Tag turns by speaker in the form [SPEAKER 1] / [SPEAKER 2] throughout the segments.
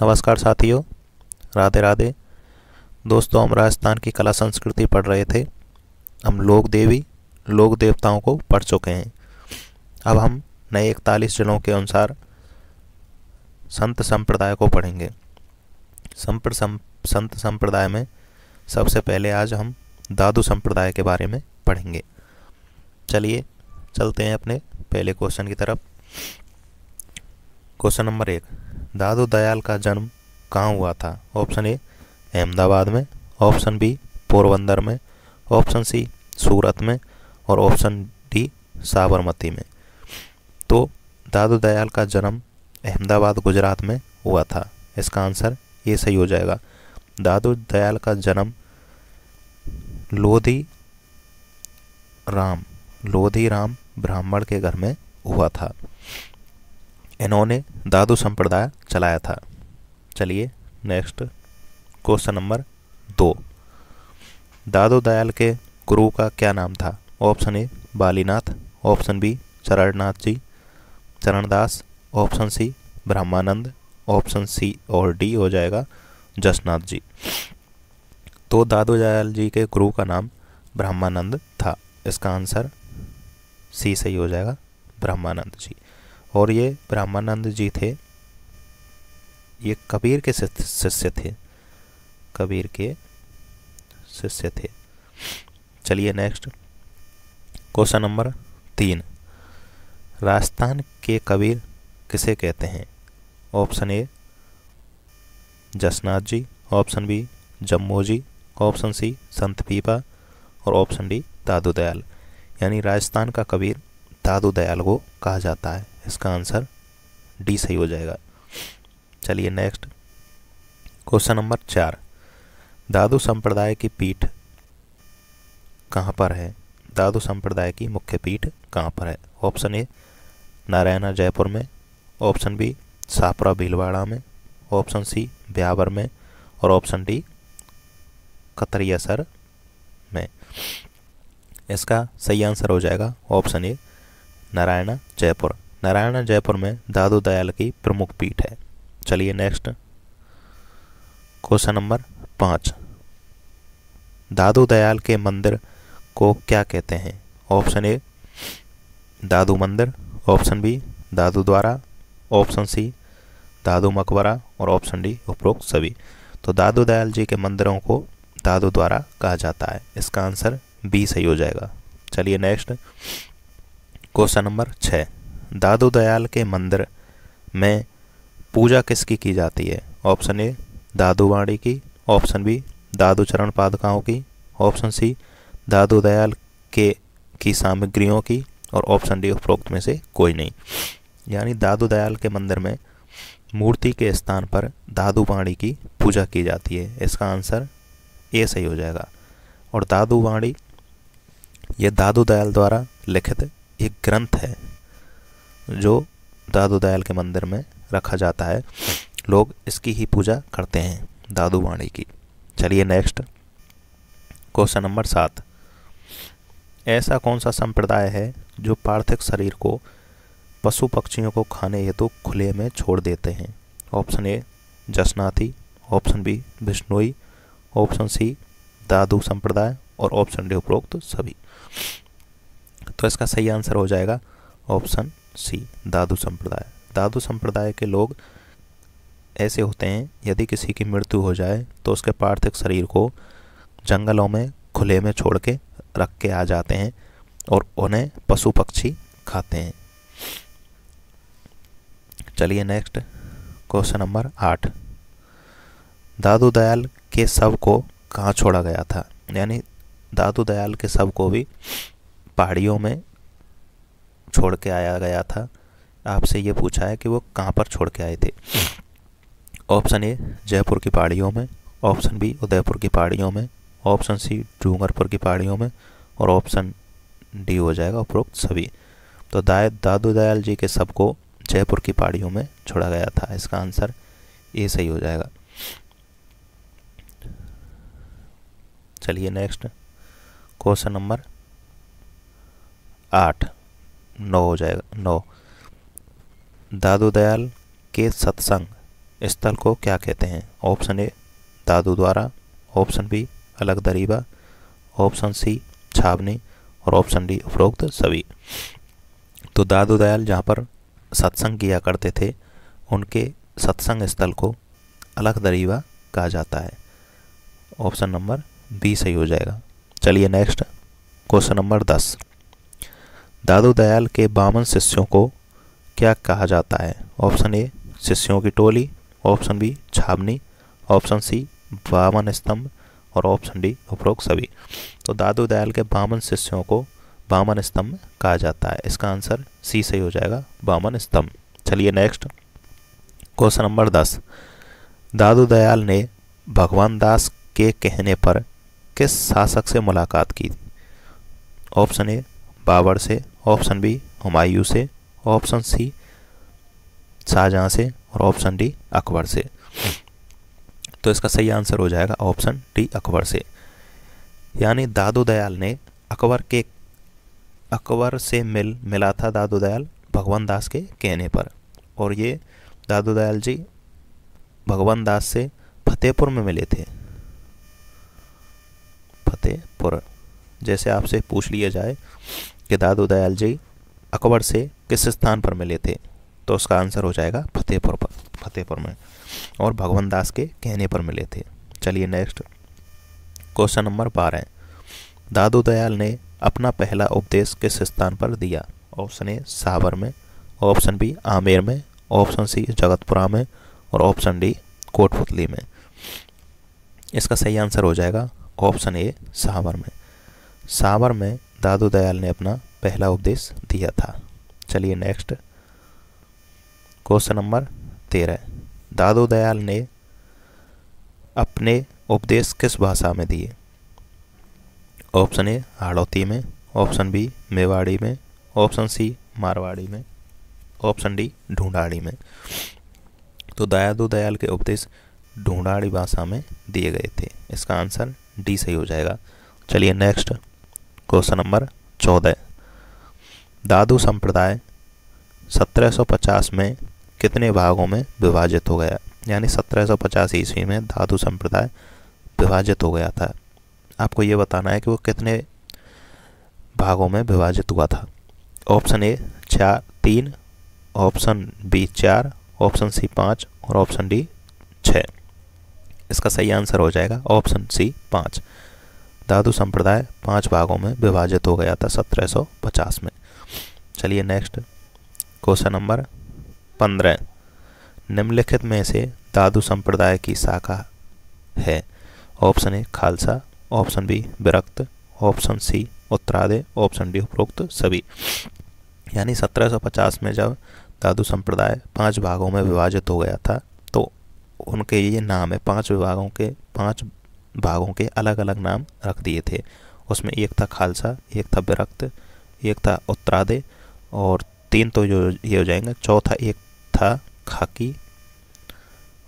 [SPEAKER 1] नमस्कार साथियों, राधे राधे। दोस्तों, हम राजस्थान की कला संस्कृति पढ़ रहे थे। हम लोक देवी लोक देवताओं को पढ़ चुके हैं। अब हम नए 41 जिलों के अनुसार संत संप्रदाय को पढ़ेंगे। संत संप्रदाय में सबसे पहले आज हम दादू संप्रदाय के बारे में पढ़ेंगे। चलिए चलते हैं अपने पहले क्वेश्चन की तरफ। क्वेश्चन नंबर 1, दादू दयाल का जन्म कहाँ हुआ था? ऑप्शन ए अहमदाबाद में, ऑप्शन बी पोरबंदर में, ऑप्शन सी सूरत में और ऑप्शन डी साबरमती में। तो दादू दयाल का जन्म अहमदाबाद गुजरात में हुआ था। इसका आंसर ये सही हो जाएगा। दादू दयाल का जन्म लोधी राम ब्राह्मण के घर में हुआ था। इन्होंने दादू संप्रदाय चलाया था। चलिए next question number 2, Dadu Dayal के गुरु का क्या नाम था? Option A Balinath, option B Charandas, option C Brahmanand, option C और डी हो जाएगा जसनाथ जी। तो दादू दयाल जी के गुरु का नाम ब्रह्मानंद था। इसका आंसर सी सही हो जाएगा, ब्रह्मानंद जी। और ये ब्रह्मानंद जी थे, ये कबीर के शिष्य थे। चलिए नेक्स्ट क्वेश्चन नंबर 3, राजस्थान के कबीर किसे कहते हैं? Option A Jasnath ji, option B Jammu ji, option C Sant Pipa और ऑप्शन डी दादू दयाल। यानी राजस्थान का कबीर दादू दयाल को कहा जाता है। इसका आंसर डी सही हो जाएगा। चलिए नेक्स्ट क्वेश्चन नंबर 4, दादू संप्रदाय की पीठ कहाँ पर है? दादू संप्रदाय की मुख्य पीठ कहाँ पर है? ऑप्शन ए नारायणा जयपुर में, ऑप्शन बी सापरा भीलवाड़ा में, ऑप्शन सी ब्यावर में और ऑप्शन डी कतरियासर में। इसका सही आंसर हो जाएगा ऑप्शन ए नारायणा जयपुर। नारायणा जयपुर में दादू दयाल की प्रमुख पीठ है। चलिए नेक्स्ट क्वेश्चन नंबर 5, दादू दयाल के मंदिर को क्या कहते हैं? ऑप्शन ए दादू मंदिर, ऑप्शन बी दादू द्वारा, ऑप्शन सी दादू मकबरा और ऑप्शन डी उपरोक्त सभी। तो दादू दयाल जी के मंदिरों को दादू द्वारा कहा जाता है। इसका आंसर बी सही हो जाएगा। चलिए नेक्स्ट क्वेश्चन नंबर 6, दादू दयाल के मंदिर में पूजा किसकी की जाती है? ऑप्शन ए दादू वाणी की, ऑप्शन बी दादू चरण पादुकाओं की, ऑप्शन सी दादू दयाल की सामग्रियों की और ऑप्शन डी उपरोक्त में से कोई नहीं। यानी दादू दयाल के मंदिर में मूर्ति के स्थान पर दादू वाणी की पूजा की जाती है। इसका आंसर ए सही हो जाएगा। और दादू वाणी ये दादू दयाल द्वारा लिखित एक ग्रंथ है जो दादू दयाल के मंदिर में रखा जाता है। लोग इसकी ही पूजा करते हैं, दादू वाणी की। चलिए नेक्स्ट क्वेश्चन नंबर 7, ऐसा कौन सा संप्रदाय है जो पार्थिव शरीर को पशु पक्षियों को खाने हेतु खुले में छोड़ देते हैं? Option A Jasnathi, option B Bishnoi, option C Dadu Sampraday और ऑप्शन डी उपरोक्त सभी। तो इसका सही आंसर हो जाएगा ऑप्शन सी दादू संप्रदाय। दादू संप्रदाय के लोग ऐसे होते हैं, यदि किसी की मृत्यु हो जाए तो उसके पार्थिव शरीर को जंगलों में खुले में छोड़ के रख के आ जाते हैं और उन्हें पशु पक्षी खाते हैं। चलिए नेक्स्ट क्वेश्चन नंबर 8, दादू दयाल के शव को कहाँ छोड़ा गया था? यानी दादू दयाल के शव को भी पहाड़ियों में छोड़ के आया गया था। आपसे ये पूछा है कि वो कहाँ पर छोड़ के आए थे। ऑप्शन ए जयपुर की पहाड़ियों में, ऑप्शन बी उदयपुर की पहाड़ियों में, ऑप्शन सी डूंगरपुर की पहाड़ियों में और ऑप्शन डी हो जाएगा उपरोक्त सभी। तो दादू दयाल जी के शव को जयपुर की पहाड़ियों में छोड़ा गया था। इसका आंसर ए सही हो जाएगा। चलिए नेक्स्ट क्वेश्चन नंबर 9 हो जाएगा। 9, दादू दयाल के सत्संग स्थल को क्या कहते हैं? ऑप्शन ए दादू द्वारा, ऑप्शन बी अलग दरीबा, ऑप्शन सी छावनी और ऑप्शन डी उपरोक्त सभी। तो दादू दयाल जहाँ पर सत्संग किया करते थे उनके सत्संग स्थल को अलग दरीबा कहा जाता है। ऑप्शन नंबर बी सही हो जाएगा। चलिए नेक्स्ट क्वेश्चन नंबर 10। दादू दयाल के 52 शिष्यों को क्या कहा जाता है? ऑप्शन ए शिष्यों की टोली, ऑप्शन बी छावनी, ऑप्शन सी 52 स्तंभ और ऑप्शन डी उपरोक्त सभी। तो दादू दयाल के 52 शिष्यों को 52 स्तंभ कहा जाता है। इसका आंसर सी सही हो जाएगा, 52 स्तंभ। चलिए नेक्स्ट क्वेश्चन नंबर 10। दादू दयाल ने भगवान दास के कहने पर किस शासक से मुलाकात की? ऑप्शन ए बाबर से, ऑप्शन बी हुमायूं से, ऑप्शन सी शाहजहां से और ऑप्शन डी अकबर से। तो इसका सही आंसर हो जाएगा ऑप्शन डी अकबर से। यानी दादू दयाल ने अकबर से मिला था दादू दयाल भगवान दास के कहने पर। और ये दादू दयाल जी भगवान दास से फतेहपुर में मिले थे। फतेहपुर, जैसे आपसे पूछ लिया जाए कि दादू दयाल जी अकबर से किस स्थान पर मिले थे, तो उसका आंसर हो जाएगा फतेहपुर में, और भगवान दास के कहने पर मिले थे। चलिए नेक्स्ट क्वेश्चन नंबर 12। दादू दयाल ने अपना पहला उपदेश किस स्थान पर दिया? ऑप्शन ए साबर में, ऑप्शन बी आमेर में, ऑप्शन सी जगतपुरा में और ऑप्शन डी कोटपुतली में। इसका सही आंसर हो जाएगा ऑप्शन ए साबर में। साबर में दादू दयाल ने अपना पहला उपदेश दिया था। चलिए नेक्स्ट क्वेश्चन नंबर 13। दादू दयाल ने अपने उपदेश किस भाषा में दिए? ऑप्शन ए हाड़ौती में, ऑप्शन बी मेवाड़ी में, ऑप्शन सी मारवाड़ी में, ऑप्शन डी ढूंढाड़ी में। तो दादू दयाल के उपदेश ढूंढाड़ी भाषा में दिए गए थे। इसका आंसर डी सही हो जाएगा। चलिए नेक्स्ट क्वेश्चन नंबर 14। दादू संप्रदाय 1750 में कितने भागों में विभाजित हो गया? यानी 1750 ईस्वी में दादू संप्रदाय विभाजित हो गया था। आपको ये बताना है कि वो कितने भागों में विभाजित हुआ था। Option A 3, option B 4, option C 5 और ऑप्शन डी 6। इसका सही आंसर हो जाएगा ऑप्शन सी 5। दादू संप्रदाय 5 भागों में विभाजित हो गया था 1750 में। चलिए नेक्स्ट क्वेश्चन नंबर 15। निम्नलिखित में से दादू संप्रदाय की शाखा है? Option A Khalsa, option B विरक्त, option C Uttarade, option D उपरोक्त सभी। यानी 1750 में जब दादू संप्रदाय 5 भागों में विभाजित हो गया था तो उनके ये नाम है 5 भागों के अलग अलग नाम रख दिए थे। उसमें एक था खालसा, एक था विरक्त, एक था उत्तरादे और 3 तो जो ये हो जाएंगे। चौथा एक था खाकी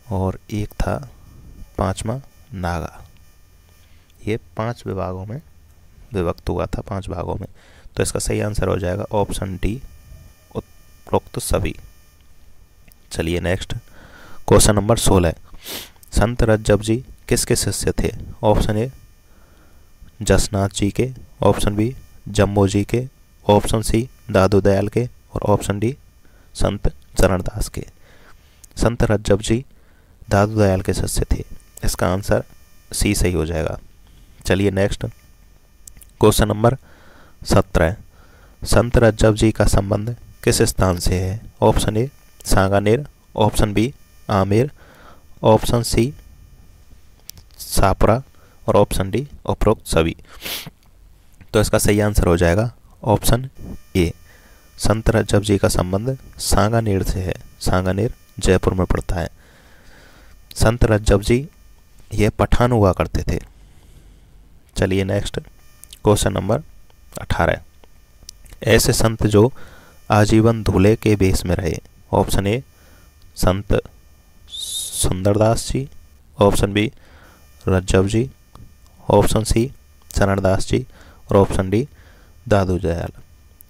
[SPEAKER 1] और एक था 5वां नागा। ये 5 विभागों में विभक्त हुआ था, 5 भागों में। तो इसका सही आंसर हो जाएगा ऑप्शन डी उपरोक्त सभी। चलिए नेक्स्ट क्वेश्चन नंबर 16। संत रज्जब जी किसके शिष्य थे? ऑप्शन ए जसनाथ जी के, ऑप्शन बी जम्मू जी के, ऑप्शन सी दादू दयाल के और ऑप्शन डी संत चरणदास के। संत रज्जब जी दादू दयाल के शिष्य थे। इसका आंसर सी सही हो जाएगा। चलिए नेक्स्ट क्वेश्चन नंबर 17। संत रज्जब जी का संबंध किस स्थान से है? Option A Sanganer, option B Amer, option C Sapra और ऑप्शन डी उपरोक्त सभी। तो इसका सही आंसर हो जाएगा ऑप्शन ए। संत रज्जब जी का संबंध सांगानेर से है। सांगानेर जयपुर में पड़ता है। संत रज्जब जी ये पठान हुआ करते थे। चलिए नेक्स्ट क्वेश्चन नंबर 18। ऐसे संत जो आजीवन दूल्हे के वेश में रहे। Option A Sant Sundardas ji, option B Rajjab ji, option C Charandas ji और ऑप्शन डी दादू दयाल।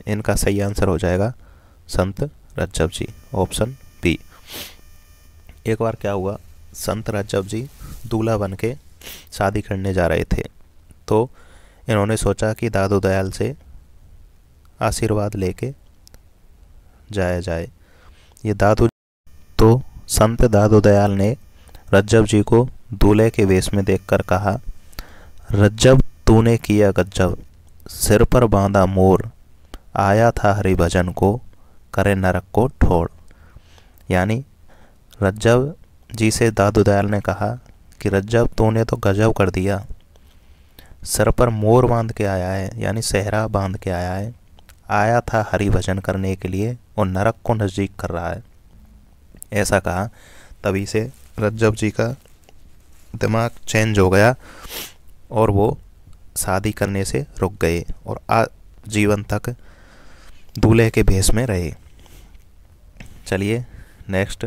[SPEAKER 1] इनका सही आंसर हो जाएगा संत रज्जब जी, ऑप्शन बी। एक बार क्या हुआ, संत रज्जब जी दूल्हा बन के शादी करने जा रहे थे। तो इन्होंने सोचा कि दादू दयाल से आशीर्वाद लेके जाया जाए। ये दादू तो संत दादू दयाल ने रज्जब जी को दूल्हे के वेश में देखकर कहा, रज्जब तूने किया गज्जब, सिर पर बांधा मोर, आया था हरि भजन को, करे नरक को ठोड़। यानी रज्जब जी से दादू दयाल ने कहा कि रज्जब तूने तो गजब कर दिया, सर पर मोर बांध के आया है, यानी सेहरा बांध के आया था हरि भजन करने के लिए और नरक को नज़दीक कर रहा है। ऐसा कहा। तभी से रज्जब जी का दिमाग चेंज हो गया और वो शादी करने से रुक गए और आजीवन तक दूल्हे के भेष में रहे। चलिए नेक्स्ट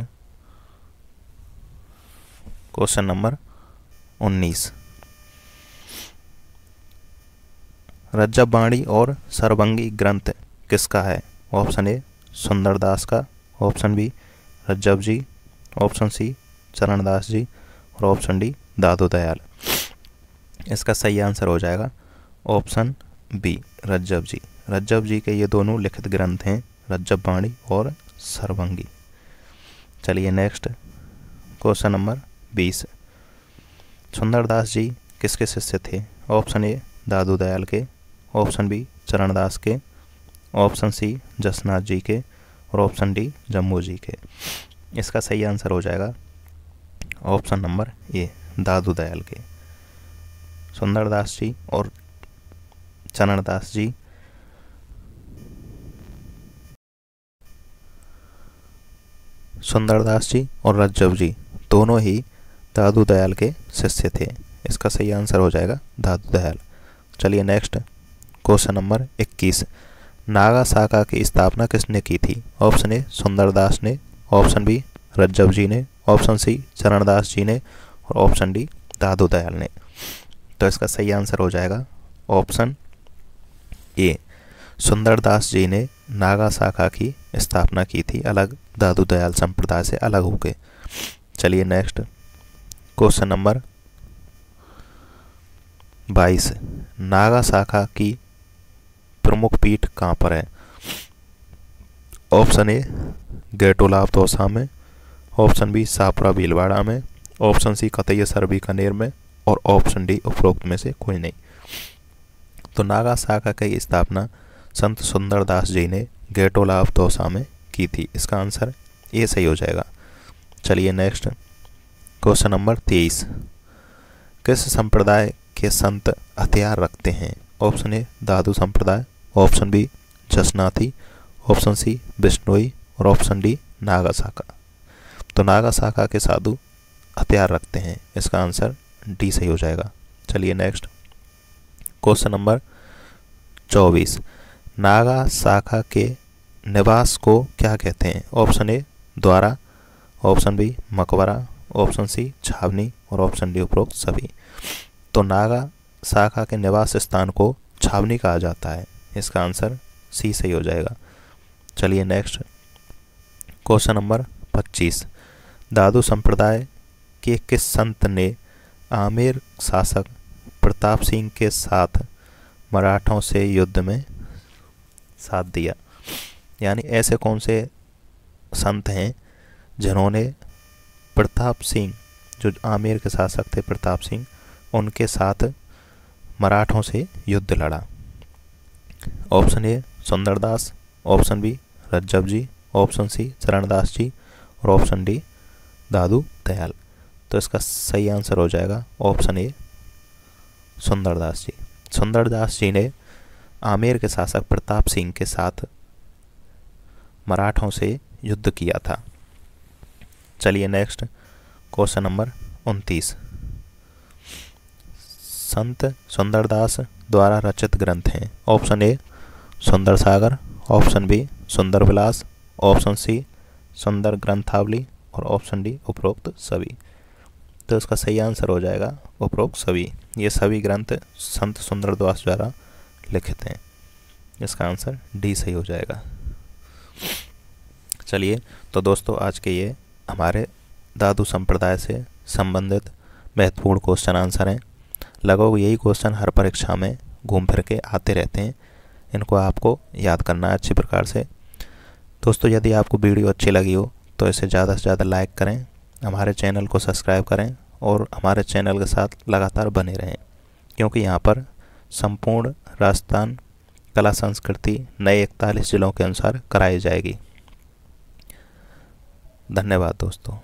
[SPEAKER 1] क्वेश्चन नंबर 19। रज्जब बाणी और सरभंगी ग्रंथ किसका है? ऑप्शन ए सुंदरदास का, option B Rajjab ji, option C Charandas ji और ऑप्शन डी दादू दयाल। इसका सही आंसर हो जाएगा ऑप्शन बी रज्जब जी। रज्जब जी के ये दोनों लिखित ग्रंथ हैं, रज्जब बाणी और सरभंगी। चलिए नेक्स्ट क्वेश्चन नंबर 20। सुंदरदास जी किसके शिष्य थे? ऑप्शन ए दादू दयाल के, ऑप्शन बी चरणदास के, ऑप्शन सी जसनाथ जी के और ऑप्शन डी जम्मू जी के। इसका सही आंसर हो जाएगा ऑप्शन नंबर ए दादू दयाल के। सुंदरदास जी और चरणदास जी सुंदरदास जी और रज्जब जी दोनों ही दादू दयाल के शिष्य थे। इसका सही आंसर हो जाएगा दादू दयाल। चलिए नेक्स्ट क्वेश्चन नंबर 21। नागा साका की स्थापना किसने की थी? ऑप्शन ए सुंदरदास ने, ऑप्शन बी रज्जब जी ने, ऑप्शन सी चरणदास जी ने और ऑप्शन डी दादू दयाल ने। तो इसका सही आंसर हो जाएगा ऑप्शन ए सुंदरदास जी ने नागा शाखा की स्थापना की थी, अलग दादू दयाल संप्रदाय से अलग होकर। चलिए नेक्स्ट क्वेश्चन नंबर 22। नागा शाखा की प्रमुख पीठ कहाँ पर है? ऑप्शन ए गेटोलाव तोसा में, ऑप्शन बी सापरा भीलवाड़ा में, ऑप्शन सी कतैयसर बीकानेर में और ऑप्शन डी उपरोक्त में से कोई नहीं। तो नागा शाखा की स्थापना संत सुंदरदास जी ने गेटोलाव तोसा में की थी। इसका आंसर ए सही हो जाएगा। चलिए नेक्स्ट क्वेश्चन नंबर 23। किस संप्रदाय के संत हथियार रखते हैं? ऑप्शन ए दादू संप्रदाय, option B Jasnathi, option C Bishnoi और ऑप्शन डी नागा शाखा। तो नागा शाखा के साधु हथियार रखते हैं। इसका आंसर डी सही हो जाएगा। चलिए नेक्स्ट क्वेश्चन नंबर 24। नागा शाखा के निवास को क्या कहते हैं? ऑप्शन ए द्वारा, ऑप्शन बी मकबरा, ऑप्शन सी छावनी और ऑप्शन डी उपरोक्त सभी। तो नागा शाखा के निवास स्थान को छावनी कहा जाता है। इसका आंसर सी सही हो जाएगा। चलिए नेक्स्ट क्वेश्चन नंबर 25। दादू संप्रदाय के किस संत ने आमेर शासक प्रताप सिंह के साथ मराठों से युद्ध में साथ दिया? यानी ऐसे कौन से संत हैं जिन्होंने प्रताप सिंह, जो आमेर के शासक थे प्रताप सिंह, उनके साथ मराठों से युद्ध लड़ा? Option A Sundardas, option B Rajjab ji, option C Charandas ji और ऑप्शन डी दादू दयाल। तो इसका सही आंसर हो जाएगा ऑप्शन ए सुंदरदास जी। सुंदरदास जी ने आमेर के शासक प्रताप सिंह के साथ मराठों से युद्ध किया था। चलिए नेक्स्ट क्वेश्चन नंबर 29। संत सुंदरदास द्वारा रचित ग्रंथ हैं। ऑप्शन ए सुंदर सागर, ऑप्शन बी सुंदर विलास, ऑप्शन सी सुंदर ग्रंथावली और ऑप्शन डी उपरोक्त सभी। तो इसका सही आंसर हो जाएगा उपरोक्त सभी। ये सभी ग्रंथ संत सुंदरदास द्वारा लिखित हैं। इसका आंसर डी सही हो जाएगा। चलिए तो दोस्तों आज के ये हमारे दादू संप्रदाय से संबंधित महत्वपूर्ण क्वेश्चन आंसर हैं। लगभग यही क्वेश्चन हर परीक्षा में घूम फिर के आते रहते हैं। इनको आपको याद करना है अच्छी प्रकार से। दोस्तों, यदि आपको वीडियो अच्छी लगी हो तो इसे ज़्यादा से ज़्यादा लाइक करें, हमारे चैनल को सब्सक्राइब करें और हमारे चैनल के साथ लगातार बने रहें, क्योंकि यहाँ पर संपूर्ण राजस्थान कला संस्कृति नए 41 जिलों के अनुसार कराई जाएगी। धन्यवाद दोस्तों।